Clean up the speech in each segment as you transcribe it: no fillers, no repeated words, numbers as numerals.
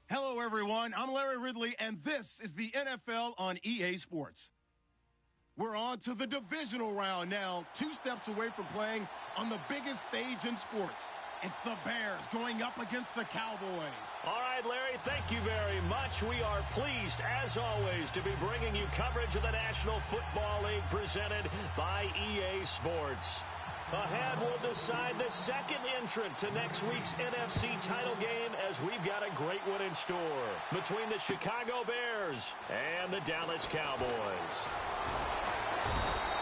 Hello, everyone. I'm Larry Ridley, and this is the NFL on EA Sports. We're on to the divisional round now, 2 steps away from playing on the biggest stage in sports. It's the Bears going up against the Cowboys. All right, Larry, thank you very much. We are pleased, as always, to be bringing you coverage of the National Football League presented by EA Sports. Ahead, we'll decide the second entrant to next week's NFC title game as we've got a great one in store between the Chicago Bears and the Dallas Cowboys.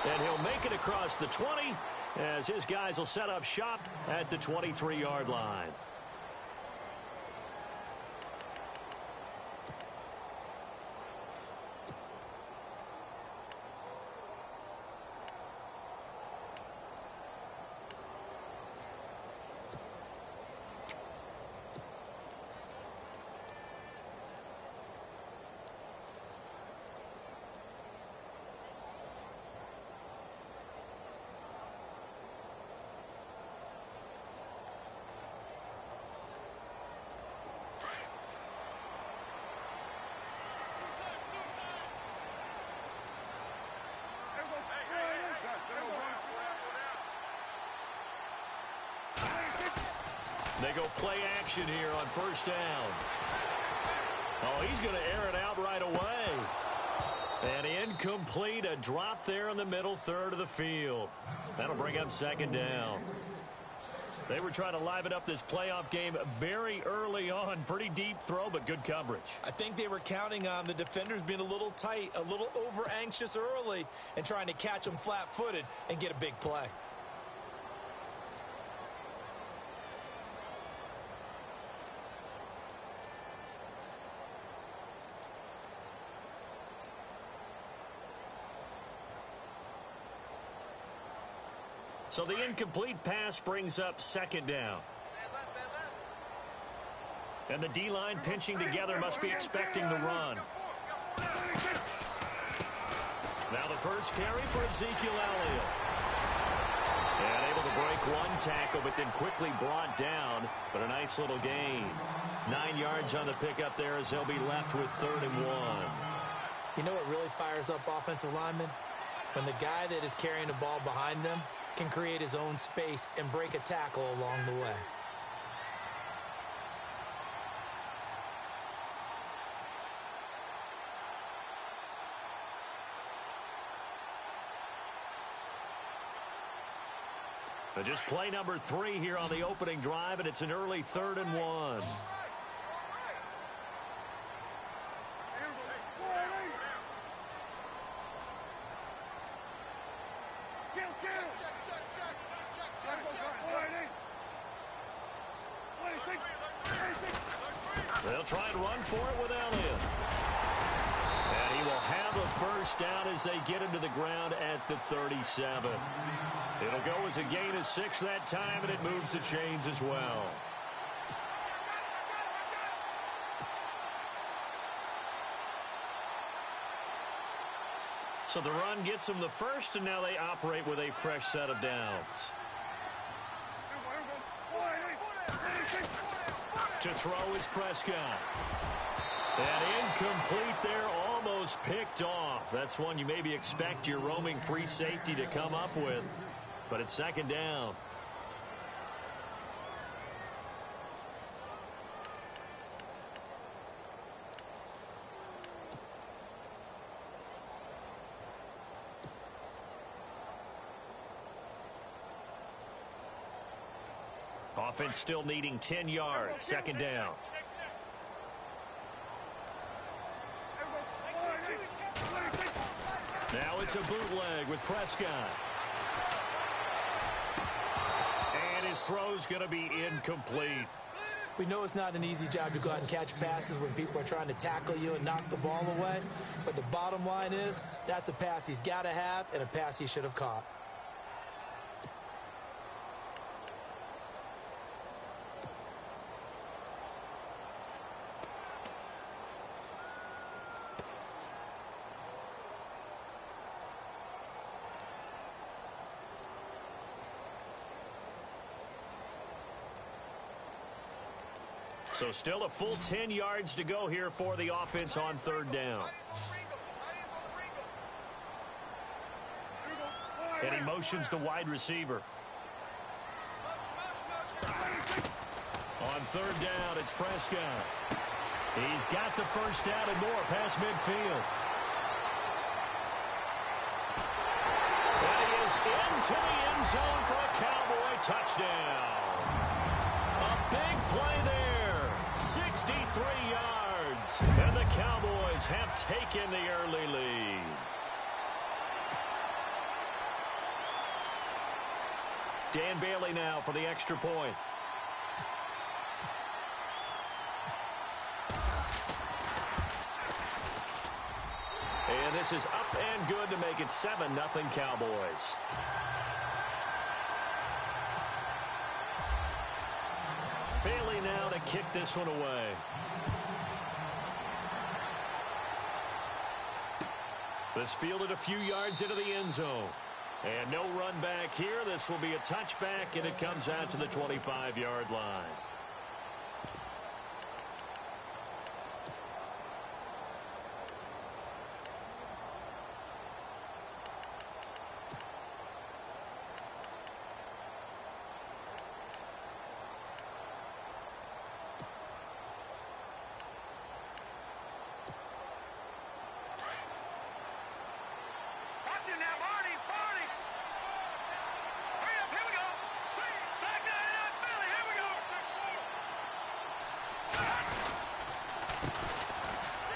And he'll make it across the 20 as his guys will set up shop at the 23-yard line. They go play action here on first down. Oh, he's going to air it out right away. And incomplete, a drop there in the middle third of the field. That'll bring up second down. They were trying to liven up this playoff game very early on. Pretty deep throw, but good coverage. I think they were counting on the defenders being a little tight, a little over-anxious early, and trying to catch them flat-footed and get a big play. So the incomplete pass brings up second down. And the D-line pinching together must be expecting the run. Now the first carry for Ezekiel Elliott. And able to break one tackle, but then quickly brought down. But a nice little gain. 9 yards on the pickup there as they'll be left with 3rd and 1. You know what really fires up offensive linemen? When the guy that is carrying the ball behind them can create his own space and break a tackle along the way. But just play number 3 here on the opening drive, and it's an early 3rd and 1. They'll try and run for it with Elliott. And he will have a first down as they get him to the ground at the 37. It'll go as a gain of 6 that time, and it moves the chains as well. So the run gets them the first, and now they operate with a fresh set of downs. To throw is Prescott. And incomplete there, almost picked off. That's one you maybe expect your roaming free safety to come up with. But it's second down. Offense still needing 10 yards. Second down. Now it's a bootleg with Prescott. And his throw's going to be incomplete. We know it's not an easy job to go out and catch passes when people are trying to tackle you and knock the ball away. But the bottom line is, that's a pass he's got to have and a pass he should have caught. So still a full 10 yards to go here for the offense on third down. And he motions the wide receiver. On third down, it's Prescott. He's got the first down and more past midfield. And he is into the end zone for a Cowboy touchdown. A big play there. 63 yards. And the Cowboys have taken the early lead. Dan Bailey now for the extra point. And this is up and good to make it 7-0 Cowboys. Bailey now to kick this one away. This fielded a few yards into the end zone. And no run back here. This will be a touchback, and it comes out to the 25-yard line.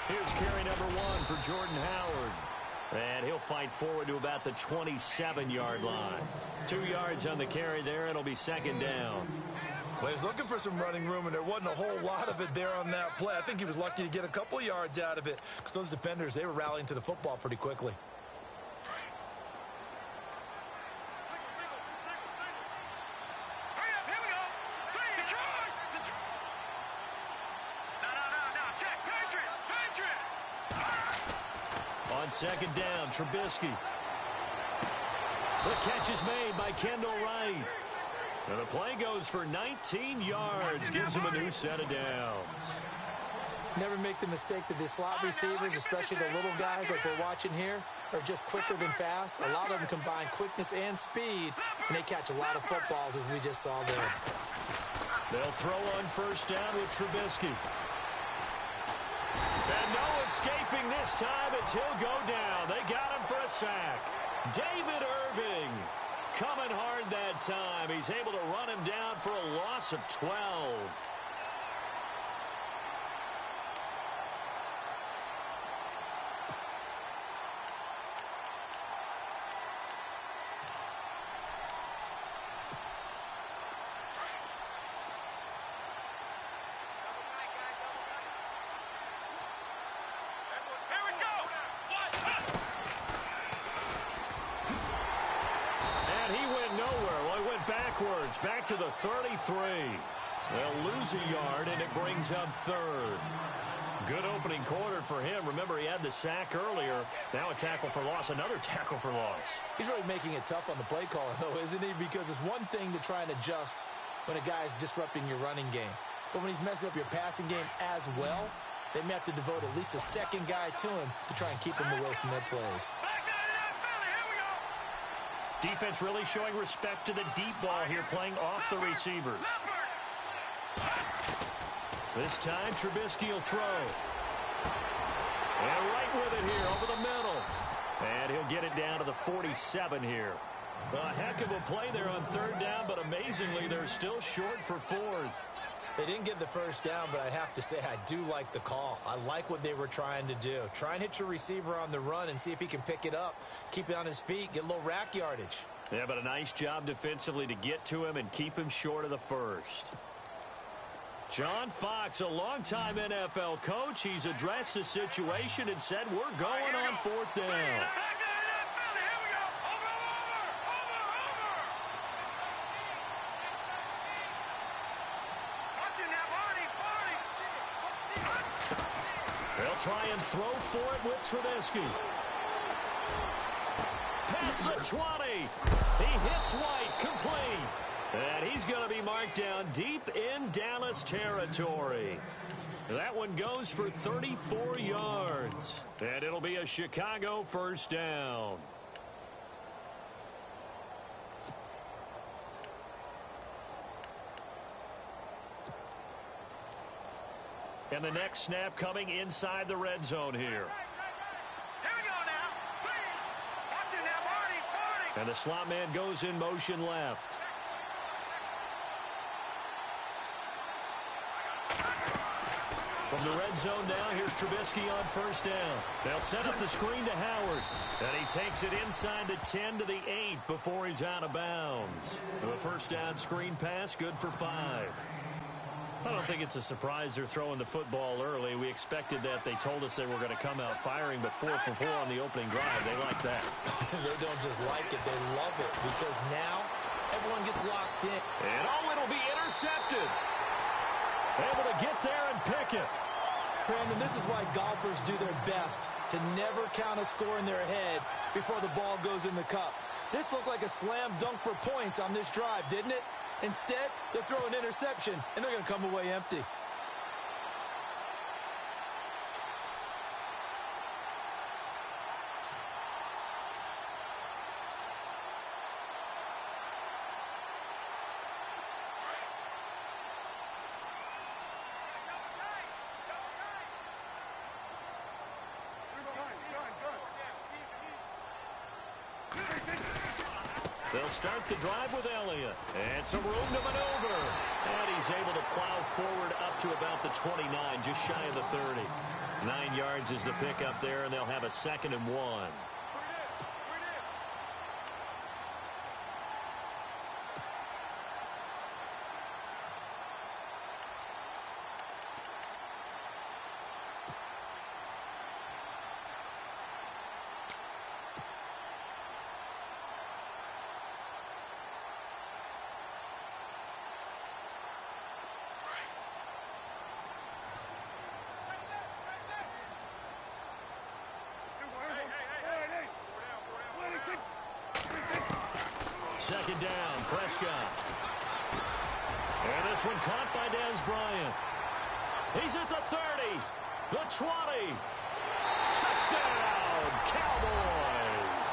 Here's carry number 1 for Jordan Howard. And he'll fight forward to about the 27-yard line. 2 yards on the carry there. It'll be second down. Well, he's looking for some running room, and there wasn't a whole lot of it there on that play. I think he was lucky to get a couple of yards out of it because those defenders, they were rallying to the football pretty quickly. On second down, Trubisky. The catch is made by Kendall Wright. And the play goes for 19 yards, gives him a new set of downs. Never make the mistake that the slot receivers, especially the little guys like we're watching here, are just quicker than fast. A lot of them combine quickness and speed, and they catch a lot of footballs, as we just saw there. They'll throw on first down with Trubisky. And no escaping this time as he'll go down. They got him for a sack. David Irving coming hard that time. He's able to run him down for a loss of 12. Back to the 33. They'll lose a yard, and it brings up third. Good opening quarter for him. Remember, he had the sack earlier. Now a tackle for loss, another tackle for loss. He's really making it tough on the play caller, though, isn't he? Because it's one thing to try and adjust when a guy is disrupting your running game. But when he's messing up your passing game as well, they may have to devote at least a second guy to him to try and keep him away from their plays. Defense really showing respect to the deep ball here, playing off the receivers. This time, Trubisky will throw. And right with it here, over the middle. And he'll get it down to the 47 here. A heck of a play there on third down, but amazingly, they're still short for fourth. They didn't get the first down, but I have to say I do like the call. I like what they were trying to do. Try and hit your receiver on the run and see if he can pick it up, keep it on his feet, get a little rack yardage. Yeah, but a nice job defensively to get to him and keep him short of the first. John Fox, a longtime NFL coach, he's addressed the situation and said, we're going on fourth down. They'll try and throw for it with Trubisky. Past the 20. He hits White, complete. And he's going to be marked down deep in Dallas territory. That one goes for 34 yards. And it'll be a Chicago first down. And the next snap coming inside the red zone here. Here we go now. Watch it now, 40. And the slot man goes in motion left. From the red zone now, here's Trubisky on first down. They'll set up the screen to Howard. And he takes it inside the 10 to the 8 before he's out of bounds. A first down screen pass, good for 5. I don't think it's a surprise they're throwing the football early. We expected that. They told us they were going to come out firing, but 4 for 4 on the opening drive. They like that. They don't just like it, they love it, because now everyone gets locked in. And it'll be intercepted. Able to get there and pick it. Brandon, this is why golfers do their best to never count a score in their head before the ball goes in the cup. This looked like a slam dunk for points on this drive, didn't it? Instead, they'll throw an interception, and they're going to come away empty. They'll start the drive with Elliott. And some room to maneuver. And he's able to plow forward up to about the 29, just shy of the 30. 9 yards is the pickup there, and they'll have a 2nd and 1. Second down, Prescott. And this one caught by Dez Bryant. He's at the 30, the 20. Touchdown, Cowboys.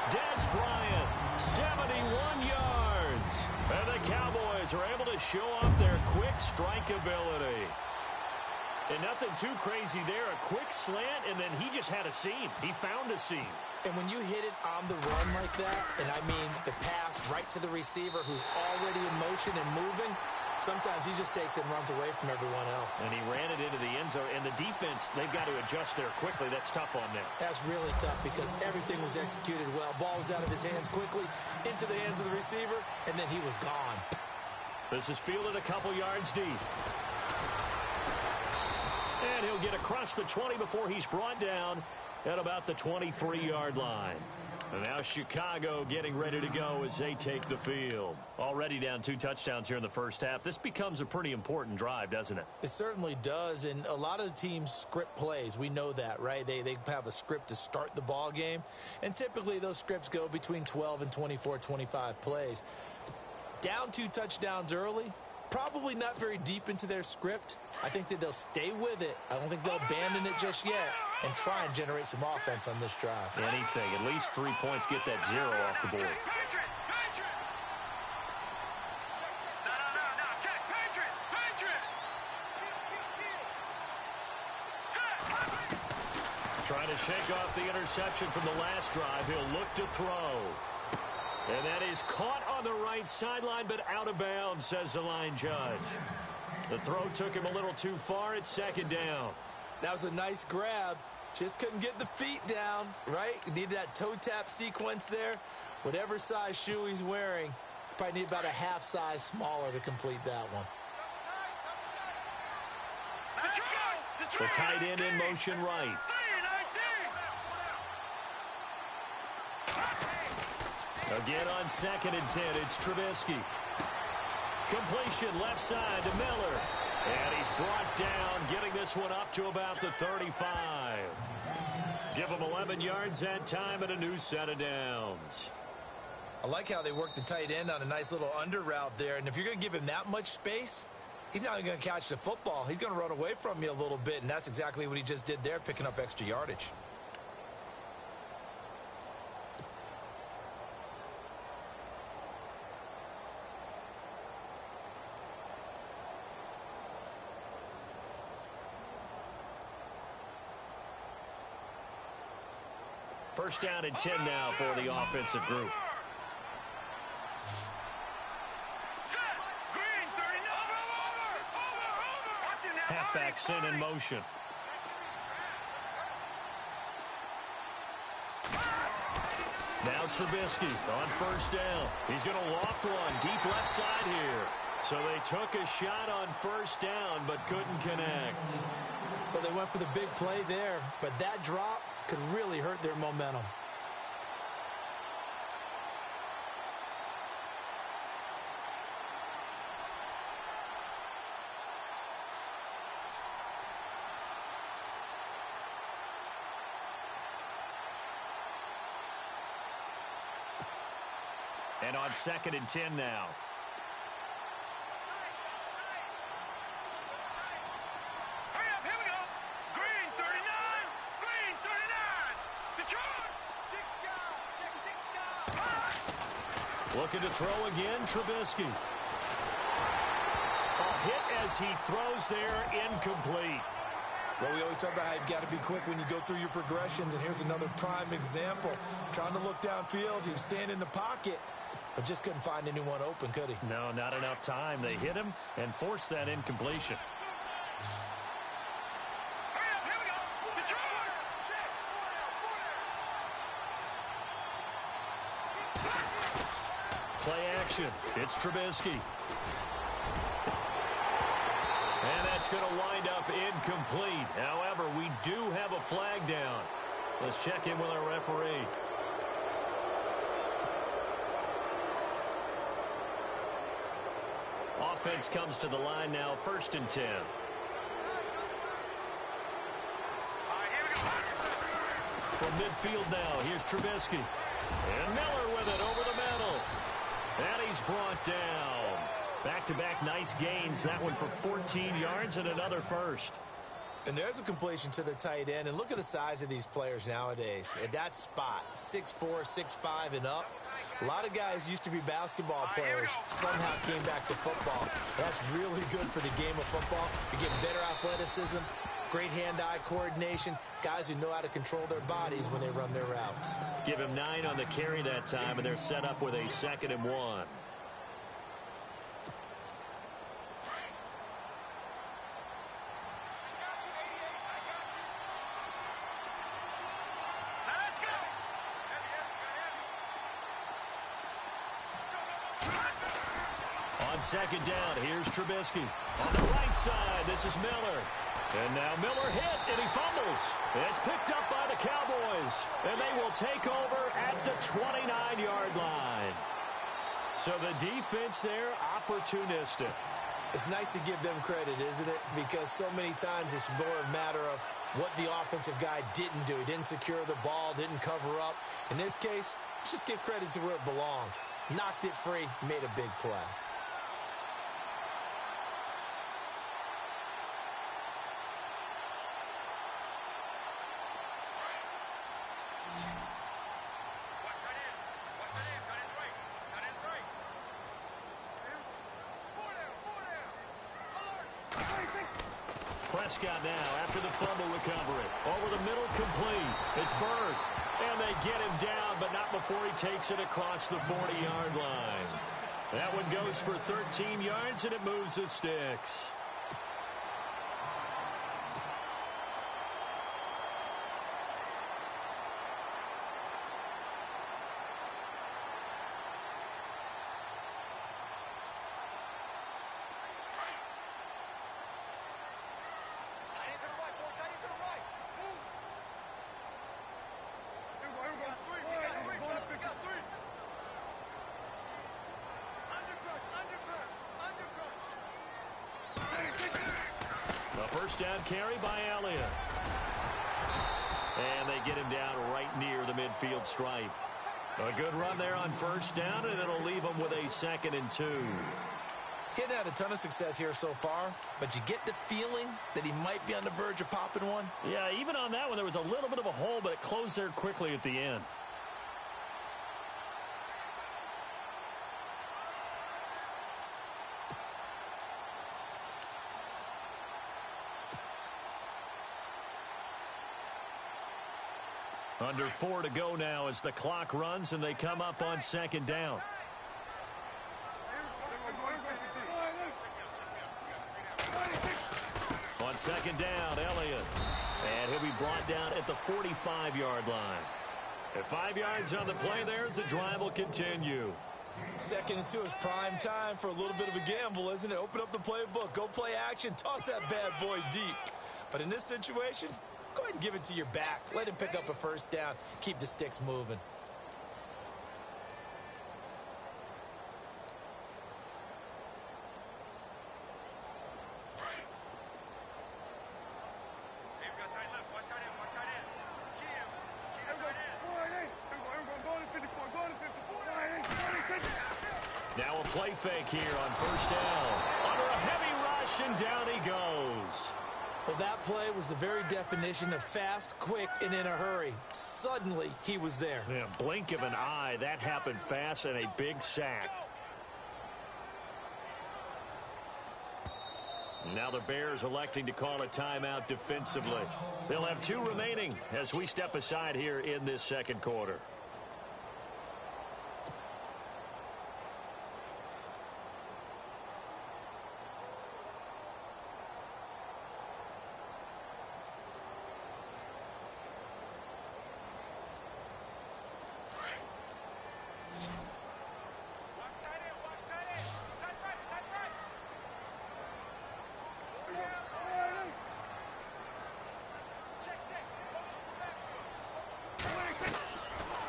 Dez Bryant, 71 yards. And the Cowboys are able to show off their quick strike ability. And nothing too crazy there. A quick slant, and then he just had a seam. He found a seam. And when you hit it on the run like that, and I mean the pass right to the receiver who's already in motion and moving, sometimes he just takes it and runs away from everyone else. And he ran it into the end zone. And the defense, they've got to adjust there quickly. That's tough on them. That's really tough because everything was executed well. Ball was out of his hands quickly, into the hands of the receiver, and then he was gone. This is fielded a couple yards deep. And he'll get across the 20 before he's brought down at about the 23-yard line. And now Chicago getting ready to go as they take the field. Already down 2 touchdowns here in the first half. This becomes a pretty important drive, doesn't it? It certainly does, and a lot of the teams script plays. We know that, right? They have a script to start the ball game, and typically those scripts go between 12 and 24, 25 plays. Down 2 touchdowns early, probably not very deep into their script. I think that they'll stay with it. I don't think they'll abandon it just yet and try and generate some offense on this drive. Anything. At least 3 points, get that 0 off the board. Trying to shake off the interception from the last drive. He'll look to throw. And that is caught on the right sideline, but out of bounds, says the line judge. The throw took him a little too far. It's 2nd down. That was a nice grab. Just couldn't get the feet down, right? You needed that toe tap sequence there. Whatever size shoe he's wearing, probably need about a half size smaller to complete that one. The tight end in motion right. Again on 2nd and 10, it's Trubisky. Completion left side to Miller. And he's brought down, getting this one up to about the 35. Give him 11 yards that time and a new set of downs. I like how they work the tight end on a nice little under route there. And if you're going to give him that much space, he's not going to catch the football. He's going to run away from you a little bit, and that's exactly what he just did there, picking up extra yardage. First down and 10 now for the offensive group. Halfback sent in motion. Now Trubisky on first down. He's going to loft one deep left side here. So they took a shot on first down but couldn't connect. Well, they went for the big play there, but that drop could really hurt their momentum. And on 2nd and 10 now. Hurry up, here we go. Green 39, green 39. Detroit. Looking to throw again, Trubisky. A hit as he throws there, incomplete. Well, we always talk about how you've got to be quick when you go through your progressions, and here's another prime example. Trying to look downfield, he was standing in the pocket, but just couldn't find anyone open, could he? No, not enough time. They hit him and forced that incompletion. Hurry up, here we go. Detroit. Play action. It's Trubisky. And that's going to wind up incomplete. However, we do have a flag down. Let's check in with our referee. Offense comes to the line now, 1st and 10. All right, here we go. From midfield now, here's Trubisky. And Miller with it over the middle. And he's brought down. Back-to-back nice gains. That one for 14 yards and another first. And there's a completion to the tight end. And look at the size of these players nowadays. At that spot, 6'4", 6'5", and up. A lot of guys used to be basketball players, somehow came back to football. That's really good for the game of football. You get better athleticism, great hand-eye coordination, guys who know how to control their bodies when they run their routes. Give him 9 on the carry that time, and they're set up with a 2nd and 1. On 2nd down, here's Trubisky. On the right side, this is Miller. And now Miller hit, and he fumbles. It's picked up by the Cowboys, and they will take over at the 29-yard line. So the defense there, opportunistic. It's nice to give them credit, isn't it? Because so many times it's more a matter of what the offensive guy didn't do. He didn't secure the ball, didn't cover up. In this case, let's just give credit to where it belongs. Knocked it free, made a big play. Prescott now after the fumble recovery. Over the middle, complete. It's Bird. And they get him down, but not before he takes it across the 40-yard line. That one goes for 13 yards, and it moves the sticks. First down carry by Elliott. And they get him down right near the midfield stripe. A good run there on first down, and it'll leave them with a 2nd and 2. Getting had a ton of success here so far, but you get the feeling that he might be on the verge of popping one. Yeah, even on that one, there was a little bit of a hole, but it closed there quickly at the end. Under 4 to go now as the clock runs and they come up on 2nd down. On 2nd down, Elliott. And he'll be brought down at the 45-yard line. At 5 yards on the play there as the drive will continue. 2nd and 2 is prime time for a little bit of a gamble, isn't it? Open up the playbook, go play action, toss that bad boy deep. But in this situation, go ahead and give it to your back. Let him pick up a first down. Keep the sticks moving. Now a play fake here on first down. Under a heavy rush, and down he goes. Well, that play was the very definition of fast, quick, and in a hurry. Suddenly, he was there. Yeah, blink of an eye, that happened fast, and a big sack. Now the Bears electing to call a timeout defensively. They'll have 2 remaining as we step aside here in this 2nd quarter.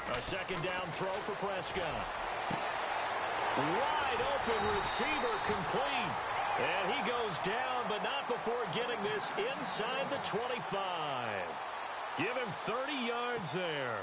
A 2nd down throw for Prescott. Wide open receiver complete. And he goes down, but not before getting this inside the 25. Give him 30 yards there.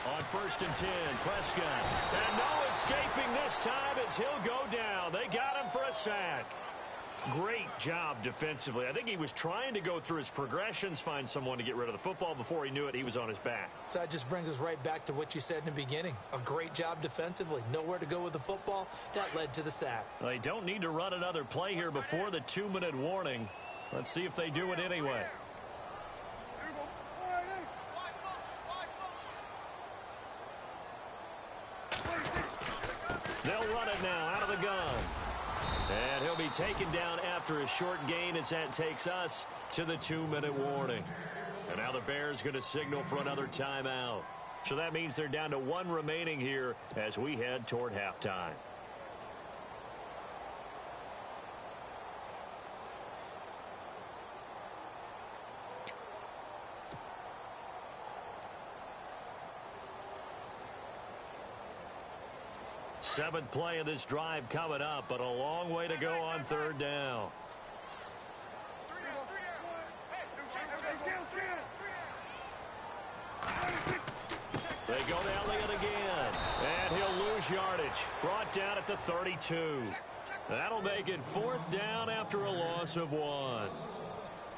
On 1st and 10, Prescott. And no escaping this time as he'll go down. They got him for a sack. Great job defensively. I think he was trying to go through his progressions, find someone to get rid of the football. Before he knew it, he was on his back. So that just brings us right back to what you said in the beginning. A great job defensively. Nowhere to go with the football. That led to the sack. They don't need to run another play here before the 2-minute warning. Let's see if they do it anyway. They'll run it now out of the gun. And he'll be taken down after a short gain as that takes us to the 2-minute warning. And now the Bears going to signal for another timeout. So that means they're down to 1 remaining here as we head toward halftime. Seventh play of this drive coming up, but a long way to go on 3rd down. They go to Elliott again, and he'll lose yardage. Brought down at the 32. That'll make it 4th down after a loss of 1.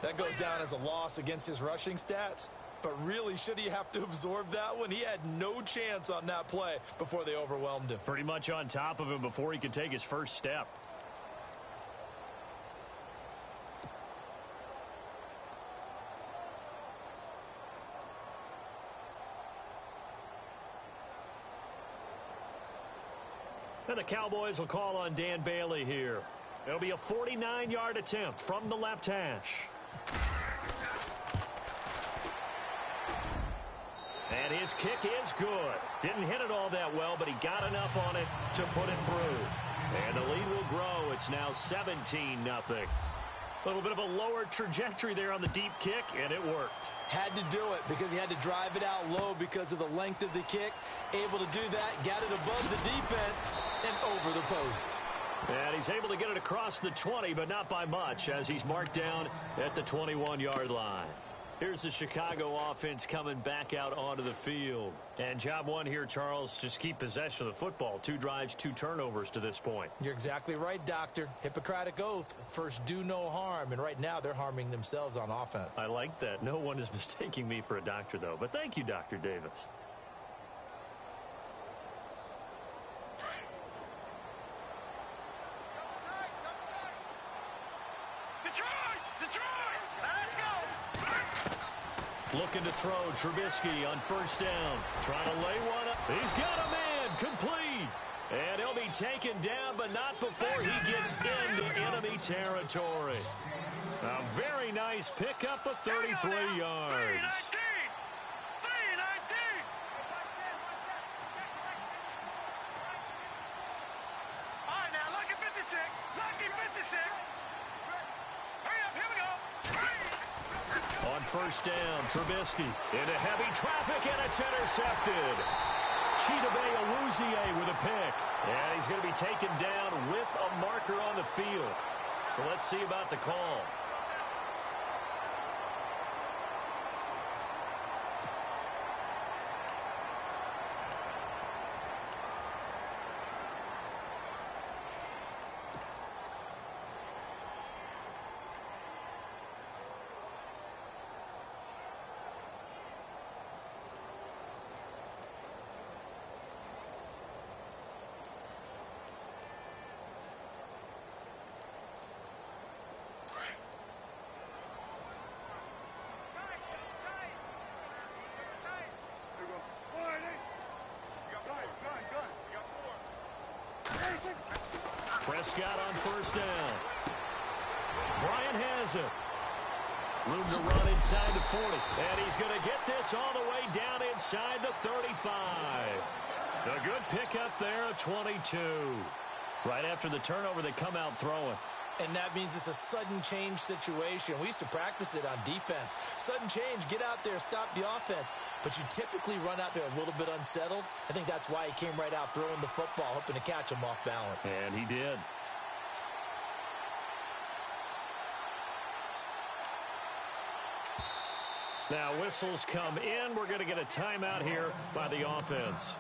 That goes down as a loss against his rushing stats. But really, should he have to absorb that one? He had no chance on that play before they overwhelmed him. Pretty much on top of him before he could take his first step. And the Cowboys will call on Dan Bailey here. It'll be a 49-yard attempt from the left hash. And his kick is good. Didn't hit it all that well, but he got enough on it to put it through. And the lead will grow. It's now 17-0. A little bit of a lower trajectory there on the deep kick, and it worked. Had to do it because he had to drive it out low because of the length of the kick. Able to do that, got it above the defense, and over the post. And he's able to get it across the 20, but not by much, as he's marked down at the 21-yard line. Here's the Chicago offense coming back out onto the field. And job one here, Charles, just keep possession of the football. 2 drives, 2 turnovers to this point. You're exactly right, Doctor. Hippocratic oath. First, do no harm. And right now, they're harming themselves on offense. I like that. No one is mistaking me for a doctor, though. But thank you, Dr. Davis. Looking to throw, Trubisky on first down. Trying to lay one up. He's got a man, complete. And he'll be taken down, but not before he gets into enemy territory. A very nice pickup of 33 yards. On first down, Trubisky into heavy traffic, and it's intercepted. Chidobe Awuzie with a pick. And he's going to be taken down with a marker on the field. So let's see about the call. Prescott on first down. Bryant has it. Room to run inside the 40. And he's going to get this all the way down inside the 35. A good pickup there, a 22. Right after the turnover, they come out throwing. And that means it's a sudden change situation. We used to practice it on defense. Sudden change, get out there, stop the offense. But you typically run out there a little bit unsettled. I think that's why he came right out throwing the football, hoping to catch him off balance. And he did. Now whistles come in. We're going to get a timeout here by the offense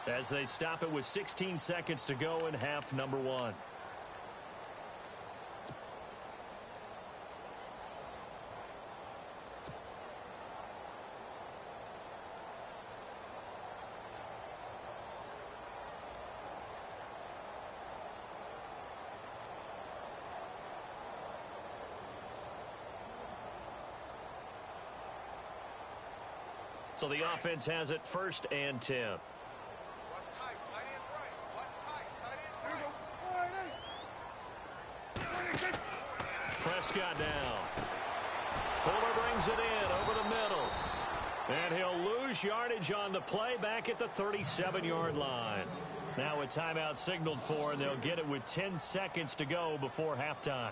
as they stop it with 16 seconds to go in half number 1. So the offense has it 1st and 10. Watch tight. Tight end's right. Watch tight. Tight end's right. Prescott down. Fuller brings it in over the middle. And he'll lose yardage on the play back at the 37-yard line. Now a timeout signaled for, and they'll get it with 10 seconds to go before halftime.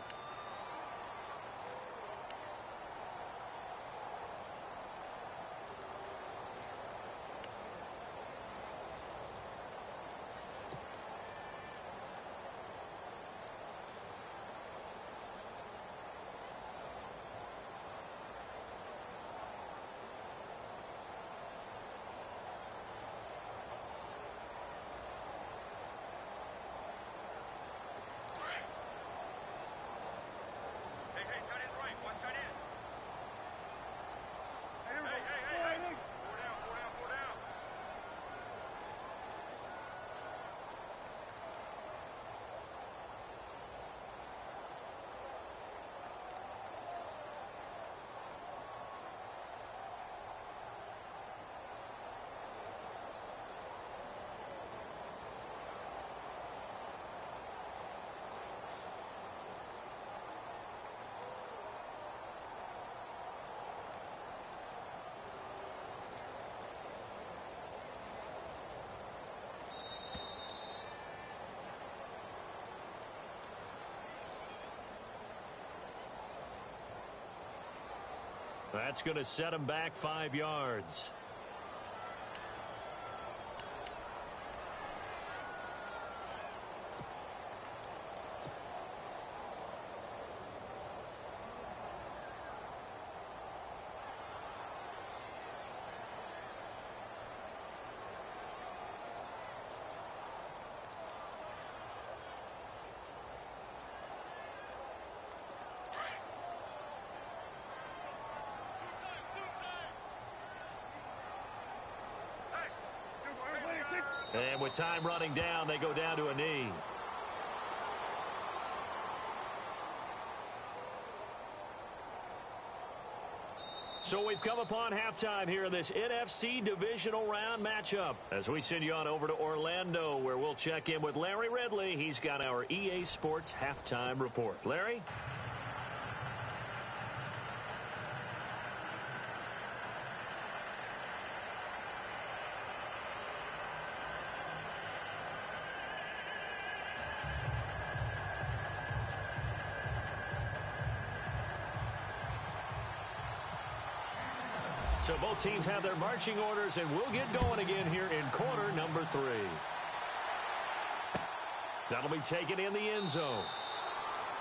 That's going to set him back 5 yards. And with time running down, they go down to a knee. So we've come upon halftime here in this NFC divisional round matchup as we send you on over to Orlando, where we'll check in with Larry Ridley. He's got our EA Sports halftime report. Larry? So both teams have their marching orders, and we'll get going again here in quarter number 3. That'll be taken in the end zone.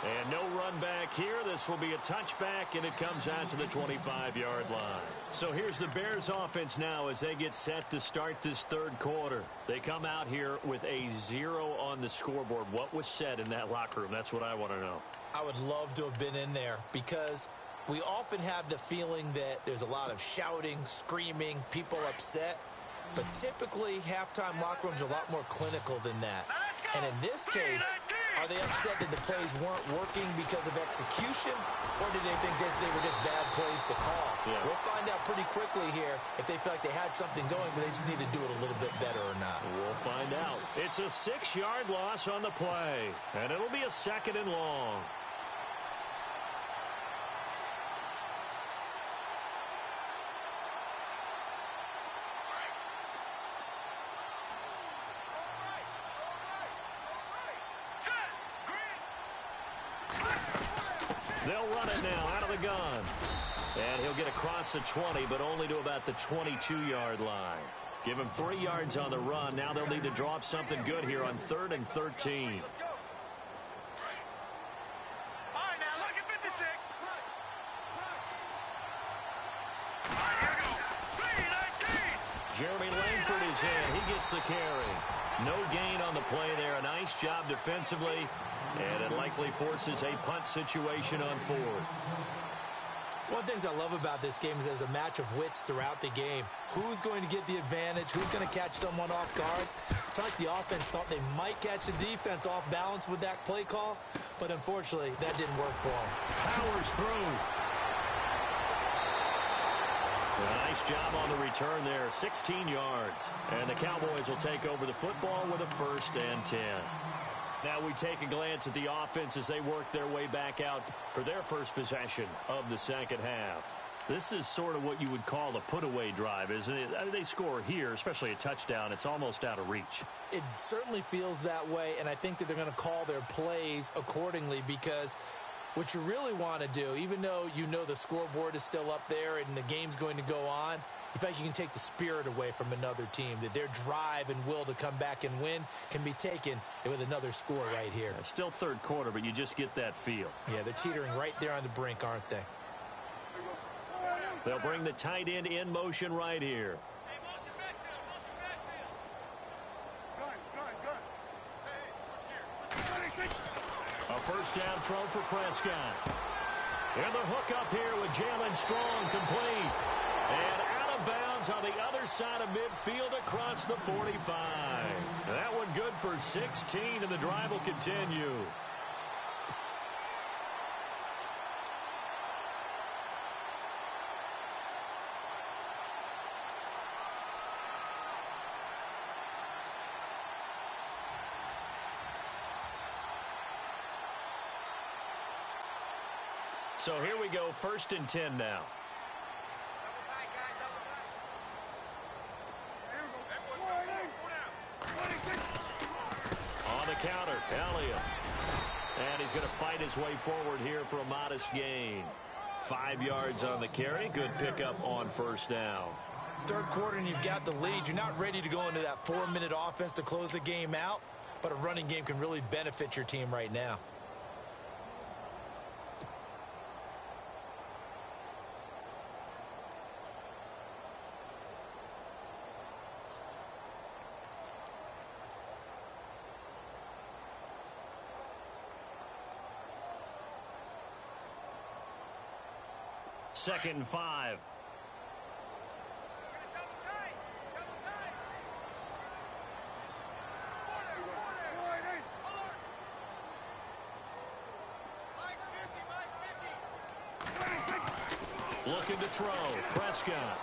And no run back here. This will be a touchback, and it comes out to the 25-yard line. So here's the Bears offense now as they get set to start this third quarter. They come out here with a 0 on the scoreboard. What was said in that locker room? That's what I want to know. I would love to have been in there because we often have the feeling that there's a lot of shouting, screaming, people upset. But typically, halftime locker rooms are a lot more clinical than that. And in this case, are they upset that the plays weren't working because of execution? Or did they think they were just bad plays to call? Yeah. We'll find out pretty quickly here if they feel like they had something going, but they just need to do it a little bit better or not. We'll find out. It's a 6-yard loss on the play. And it'll be a 2nd and long. They'll run it now out of the gun. And he'll get across the 20, but only to about the 22-yard line. Give him 3 yards on the run. Now they'll need to draw up something good here on 3rd and 13. All right, now look at 56. Jeremy Langford is in. He gets the carry. No gain on the play there. A nice job defensively. And it likely forces a punt situation on 4th. One of the things I love about this game is there's a match of wits throughout the game. Who's going to get the advantage? Who's going to catch someone off guard? I feel like the offense thought they might catch the defense off balance with that play call, but unfortunately, that didn't work for them. Powers through. A nice job on the return there, 16 yards. And the Cowboys will take over the football with a 1st and 10. Now we take a glance at the offense as they work their way back out for their first possession of the second half. This is sort of what you would call a put-away drive, isn't it? I mean, they score here, especially a touchdown. It's almost out of reach. It certainly feels that way, and I think that they're going to call their plays accordingly because what you really want to do, even though you know the scoreboard is still up there and the game's going to go on, you feel like you can take the spirit away from another team, that their drive and will to come back and win can be taken with another score right here. Yeah, still third quarter, but you just get that feel. Yeah, they're teetering right there on the brink, aren't they? They'll bring the tight end in motion right here. A first down throw for Prescott. And the hook up here with Jalen Strong complete. And out of bounds on the other side of midfield across the 45. That one good for 16, and the drive will continue. So here we go, 1st and 10 now. On the counter, Elliott. And he's going to fight his way forward here for a modest gain. 5 yards on the carry. Good pickup on first down. Third quarter and you've got the lead. You're not ready to go into that 4-minute offense to close the game out, but a running game can really benefit your team right now. Second and 5. Looking to throw. Prescott.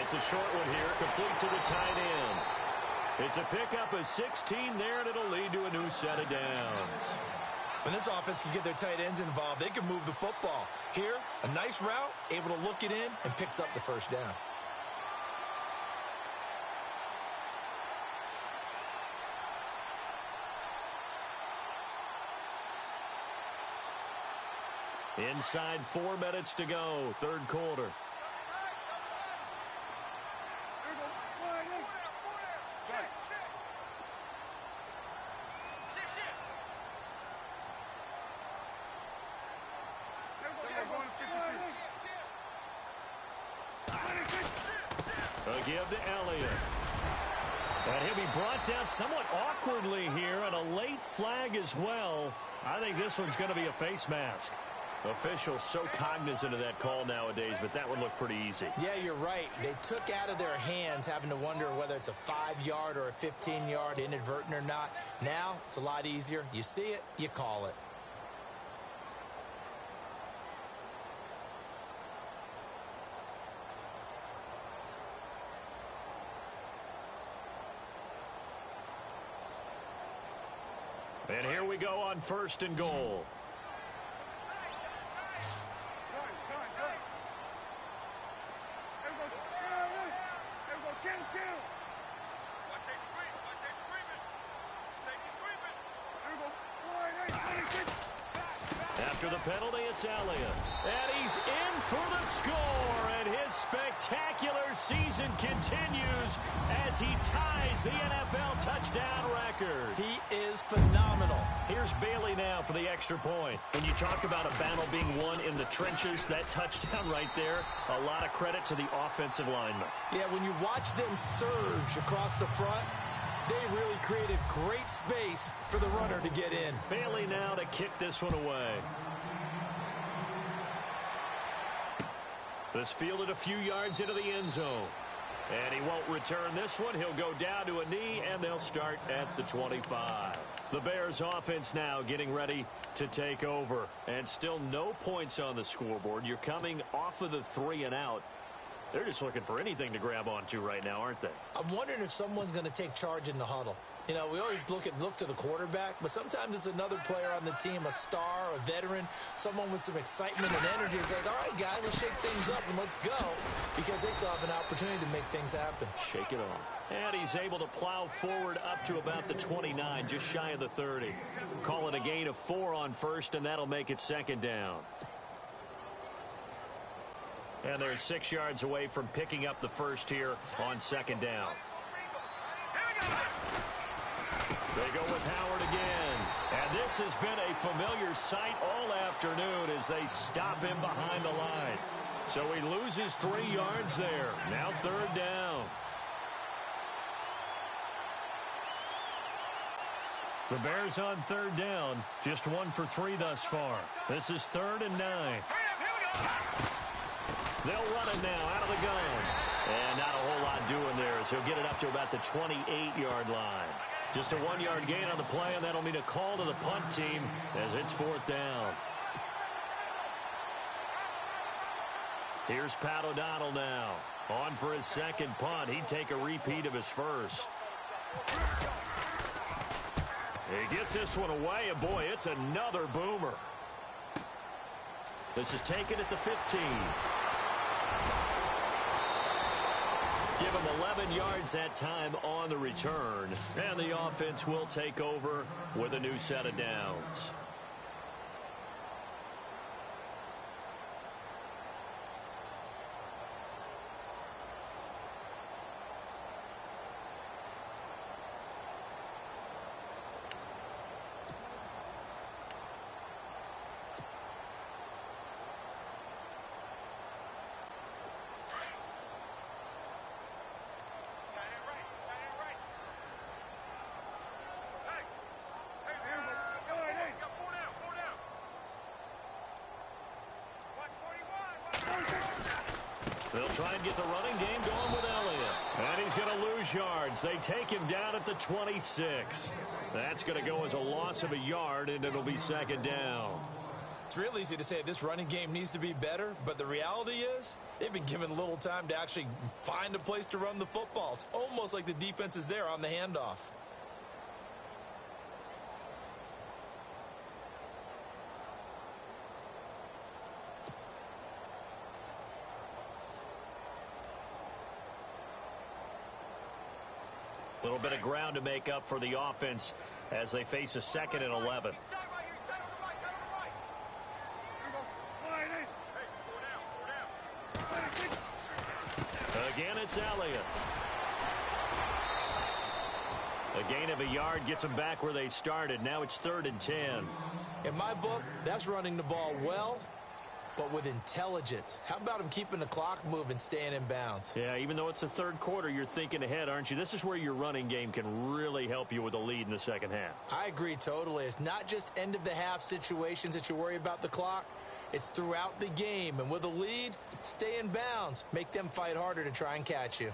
It's a short one here. Complete to the tight end. It's a pickup of 16 there, and it'll lead to a new set of downs. When this offense can get their tight ends involved, they can move the football. Here, a nice route, able to look it in, and picks up the first down. Inside 4 minutes to go, third quarter. A give to Elliott. And he'll be brought down somewhat awkwardly here, and a late flag as well. I think this one's going to be a face mask. Officials so cognizant of that call nowadays, but that would look pretty easy. Yeah, you're right. They took out of their hands having to wonder whether it's a 5-yard or a 15-yard inadvertent or not. Now, it's a lot easier. You see it, you call it. And here we go on first and goal. After the penalty, it's Elliott. And he's in for the score. And his spectacular season continues as he ties the NFL touchdown record. He is phenomenal. Here's Bailey now for the extra point. When you talk about a battle being won in the trenches, that touchdown right there, a lot of credit to the offensive lineman. Yeah, when you watch them surge across the front, they really created great space for the runner to get in. Bailey now to kick this one away. This fielded a few yards into the end zone. And he won't return this one. He'll go down to a knee, and they'll start at the 25. The Bears offense now getting ready to take over. And still no points on the scoreboard. You're coming off of the 3 and out. They're just looking for anything to grab onto right now, aren't they? I'm wondering if someone's going to take charge in the huddle. You know, we always look to the quarterback, but sometimes it's another player on the team, a star, a veteran, someone with some excitement and energy. It's like, all right, guys, let's shake things up and let's go, because they still have an opportunity to make things happen. Shake it off. And he's able to plow forward up to about the 29, just shy of the 30. Call it a gain of 4 on first, and that'll make it second down. And they're 6 yards away from picking up the first here on second down. They go with Howard again. And this has been a familiar sight all afternoon as they stop him behind the line. So he loses 3 yards there. Now third down. The Bears on third down. Just 1 for 3 thus far. This is 3rd and 9. They'll run it now out of the gun. And not a whole lot doing there as he'll get it up to about the 28-yard line. Just a 1-yard gain on the play, and that'll mean a call to the punt team as it's 4th down. Here's Pat O'Donnell now. On for his second punt. He'd take a repeat of his first. He gets this one away, and boy, it's another boomer. This is taken at the 15. Give him 11 yards that time on the return. And the offense will take over with a new set of downs. They'll try and get the running game going with Elliott. And he's going to lose yards. They take him down at the 26. That's going to go as a loss of a yard, and it'll be second down. It's real easy to say this running game needs to be better, but the reality is they've been given little time to actually find a place to run the football. It's almost like the defense is there on the handoff. A little bit of ground to make up for the offense as they face a 2nd and 11. Again, it's Elliott. A gain of a yard gets them back where they started. Now it's 3rd and 10. In my book, that's running the ball well, but with intelligence. How about him keeping the clock moving, staying in bounds? Yeah, even though it's the 3rd quarter, you're thinking ahead, aren't you? This is where your running game can really help you with a lead in the second half. I agree totally. It's not just end-of-the-half situations that you worry about the clock. It's throughout the game. And with a lead, stay in bounds. Make them fight harder to try and catch you.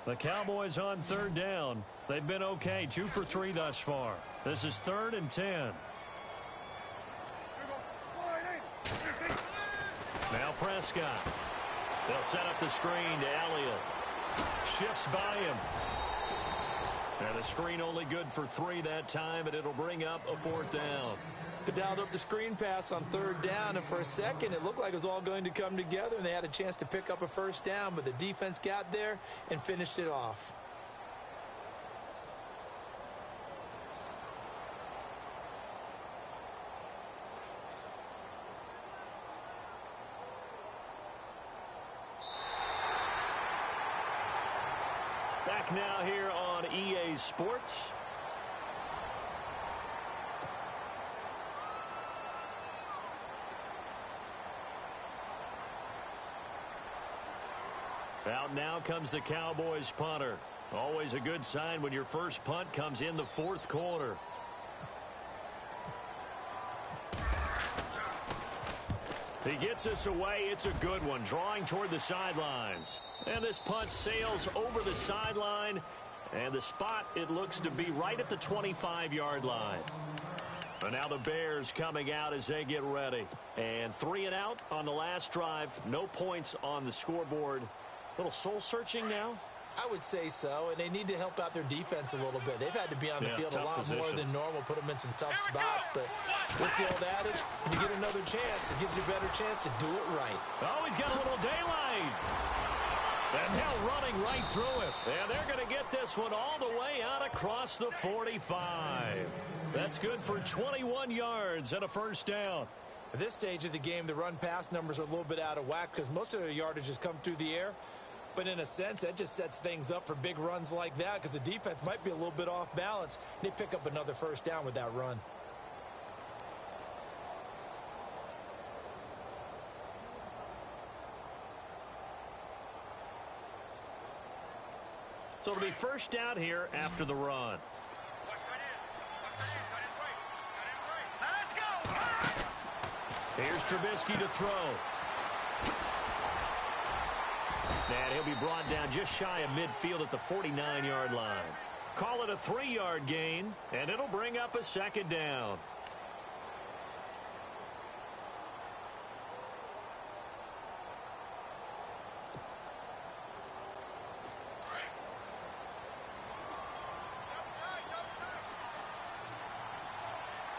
The Cowboys on 3rd down. They've been okay, 2 for 3 thus far. This is 3rd and 10. Now Prescott. They'll set up the screen to Elliott. Shifts by him. And the screen only good for 3 that time, and it'll bring up a 4th down. They dialed up the screen pass on 3rd down, and for a second it looked like it was all going to come together, and they had a chance to pick up a 1st down, but the defense got there and finished it off. Back now here on EA Sports. Out now comes the Cowboys punter. Always a good sign when your first punt comes in the 4th quarter. He gets this away. It's a good one, drawing toward the sidelines. And this punt sails over the sideline. And the spot, it looks to be right at the 25-yard line. And now the Bears coming out as they get ready. And 3 and out on the last drive. No points on the scoreboard. A little soul-searching now? I would say so, and they need to help out their defense a little bit. They've had to be on the field a lot more than normal, put them in some tough spots. But what's the old adage? When you get another chance, it gives you a better chance to do it right. Oh, he's got a little daylight. And now running right through it. And they're going to get this one all the way out across the 45. That's good for 21 yards and a 1st down. At this stage of the game, the run-pass numbers are a little bit out of whack because most of their yardage has come through the air. But in a sense, that just sets things up for big runs like that because the defense might be a little bit off balance. They pick up another 1st down with that run. So it'll be 1st down here after the run. Let's go. Here's Trubisky to throw. And he'll be brought down just shy of midfield at the 49-yard line. Call it a 3-yard gain, and it'll bring up a 2nd down.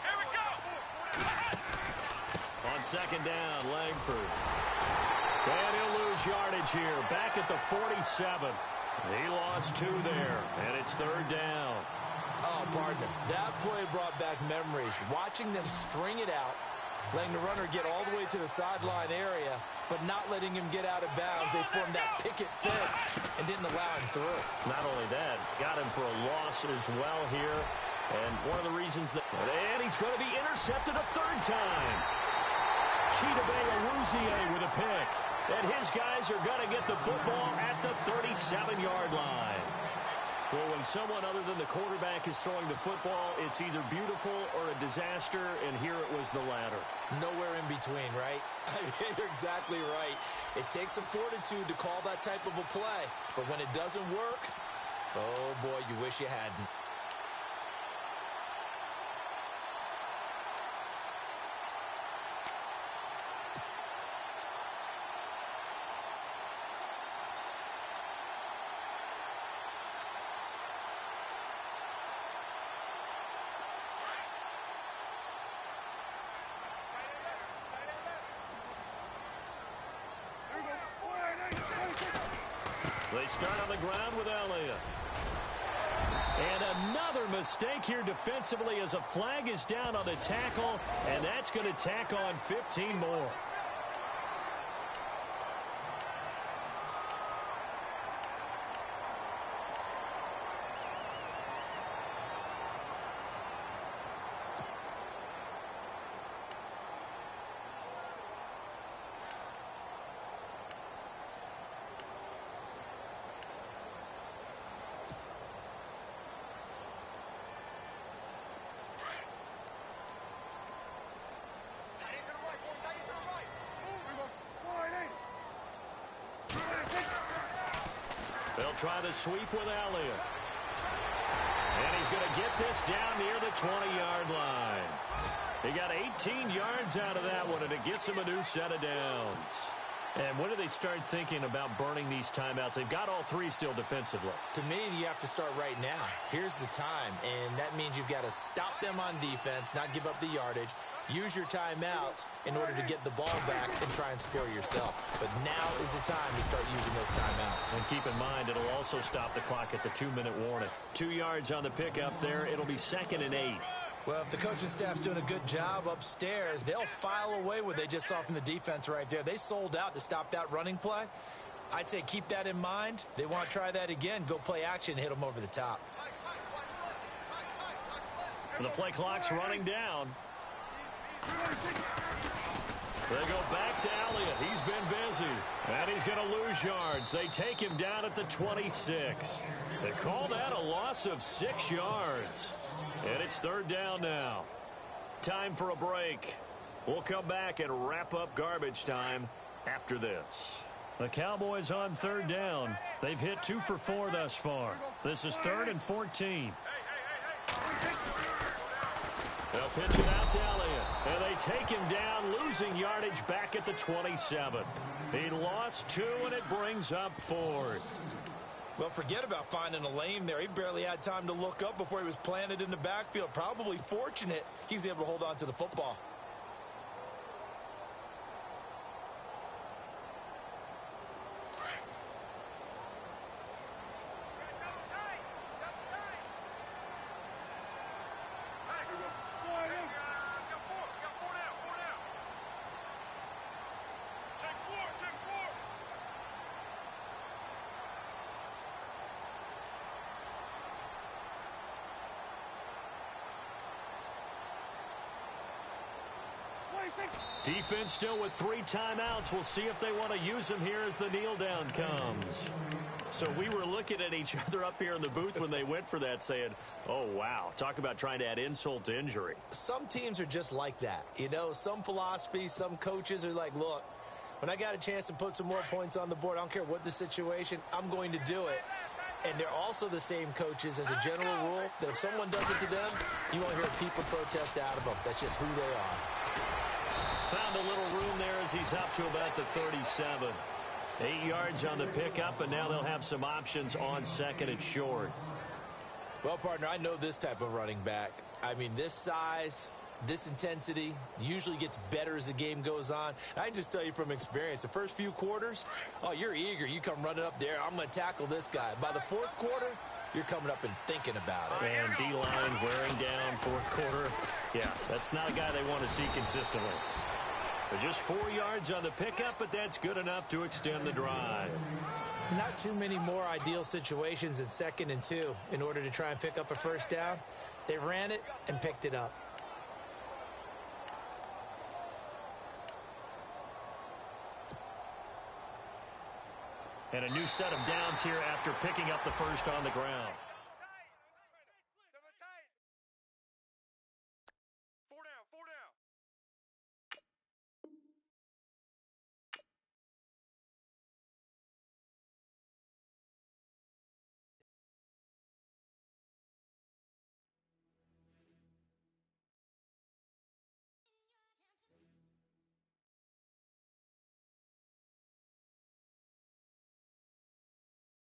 Here we go. On 2nd down, Langford. And he'll lose yardage here. Back at the 47. He lost 2 there, and it's 3rd down. Oh, partner, that play brought back memories. Watching them string it out, letting the runner get all the way to the sideline area, but not letting him get out of bounds. They formed that picket fence and didn't allow him through. Not only that, got him for a loss as well here. And one of the reasons that... And he's going to be intercepted a 3rd time. Chidobe Awuzie with a pick. And his guys are going to get the football at the 37-yard line. Well, when someone other than the quarterback is throwing the football, it's either beautiful or a disaster, and here it was the latter. Nowhere in between, right? You're exactly right. It takes some fortitude to call that type of a play, but when it doesn't work, oh boy, you wish you hadn't. They start on the ground with Elliott. And another mistake here defensively as a flag is down on the tackle, and that's going to tack on 15 more. They'll try the sweep with Elliott. And he's going to get this down near the 20-yard line. He got 18 yards out of that one, and it gets him a new set of downs. And when do they start thinking about burning these timeouts? They've got all three still defensively. To me, you have to start right now. Here's the time, and that means you've got to stop them on defense, not give up the yardage, use your timeouts in order to get the ball back and try and score yourself. But now is the time to start using those timeouts. And keep in mind, it'll also stop the clock at the 2-minute warning. 2 yards on the pickup there. It'll be 2nd and 8. Well, if the coaching staff's doing a good job upstairs, they'll file away what they just saw from the defense right there. They sold out to stop that running play. I'd say keep that in mind. They want to try that again. Go play action, hit them over the top. The play clock's running down. They go back to Elliott. He's been busy. And he's going to lose yards. They take him down at the 26. They call that a loss of 6 yards. And it's 3rd down now. Time for a break. We'll come back and wrap up garbage time after this. The Cowboys on 3rd down. They've hit 2 for 4 thus far. This is 3rd and 14. They'll pitch it out to Elliott. And they take him down, losing yardage back at the 27. He lost 2, and it brings up 4th. Well, forget about finding a lane there. He barely had time to look up before he was planted in the backfield. Probably fortunate he was able to hold on to the football. Defense still with 3 timeouts. We'll see if they want to use them here as the kneel down comes. So we were looking at each other up here in the booth when they went for that saying, oh, wow, talk about trying to add insult to injury. Some teams are just like that. You know, some philosophies, some coaches are like, look, when I got a chance to put some more points on the board, I don't care what the situation, I'm going to do it. And they're also the same coaches as a general rule that if someone does it to them, you won't hear people protest out of them. That's just who they are. Found a little room there as he's up to about the 37. 8 yards on the pickup, and now they'll have some options on 2nd and short. Well, partner, I know this type of running back. I mean, this size, this intensity usually gets better as the game goes on. And I can just tell you from experience, the first few quarters, oh, you're eager. You come running up there. I'm going to tackle this guy. By the 4th quarter, you're coming up and thinking about it. And D-line wearing down 4th quarter. Yeah, that's not a guy they want to see consistently. But just 4 yards on the pickup, but that's good enough to extend the drive. Not too many more ideal situations in 2nd and 2 in order to try and pick up a first down. They ran it and picked it up. And a new set of downs here after picking up the first on the ground.